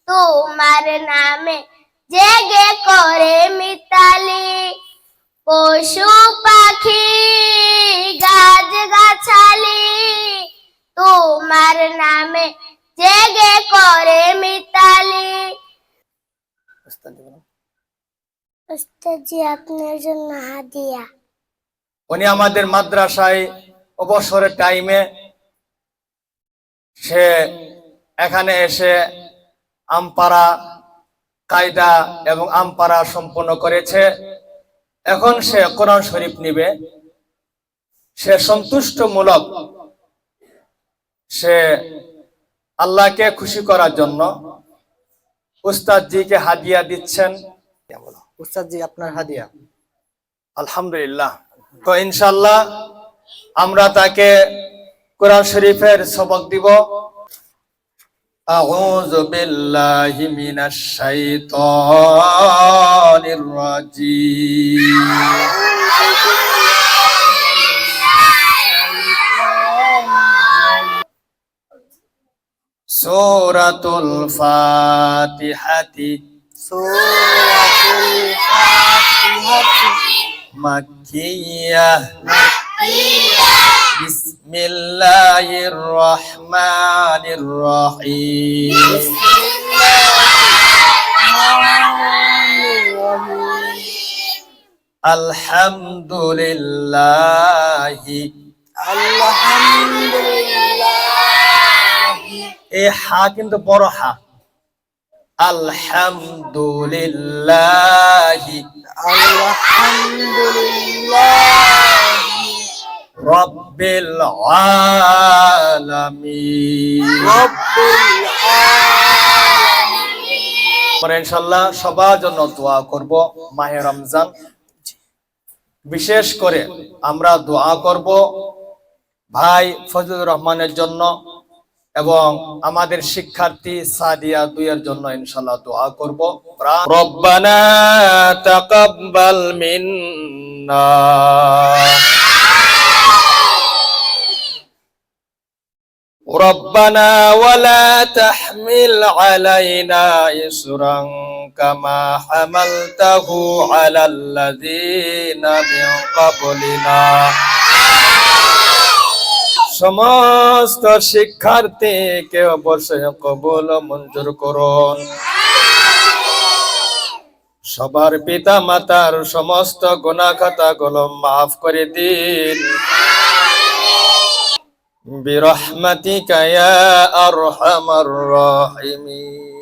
তোমার নামে জেগে করে মিতালি, পশু পাখি গাছ গাছালি, তোমার নামে জেগে করে মিতালি। উস্তাদজি আপনার জন্য হাদিয়া। উনি আমাদের মাদ্রাসায় অবসরের টাইমে সে এখানে এসে আমপারা কায়দা এবং আমপারা সম্পন্ন করেছে। এখন সে কোরআন শরীফ নিবে। সে সন্তুষ্টমূলক, সে আল্লাহকে খুশি করার জন্য উস্তাদজিকে হাদিয়া দিচ্ছেন। উস্তাদজি আপনার হাদিয়া। আলহামদুলিল্লাহ। তো ইনশাআল্লাহ আমরা তাকে কোরআন শরীফের সবক দিব। আউযু বিল্লাহি মিনাশ শাইতানির রাজীম। সূরাতুল ফাতিহাতি মাক্কিয়াহ। বিসমিল্লাহির রহমানির রহিম। আলহামদুলিল্লাহি। এই হা কিন্তু বড় হা। আলহামদুলিল্লাহি রব্বিল আলামিন। আমরা ইনশাআল্লাহ সবার জন্য দোয়া করব। মাহে রমজান বিশেষ করে আমরা দোয়া করব ভাই ফজলুর রহমানের জন্য এবং আমাদের শিক্ষার্থী সাদিয়া 2 এর জন্য ইনশাআল্লাহ দোয়া করব। রব্বানা তাকাব্বাল মিন্না ربنا ولا تحمل علينا إصرا كما حملته على الذين من قبلنا। সমস্ত শিক্ষার্থীকে অবশ্যই কবুল মঞ্জুর করুন। সবার পিতা মাতার সমস্ত গুনাহ খাতাগুলো মাফ করে দিন। برحمتك يا أرحم الراحمين।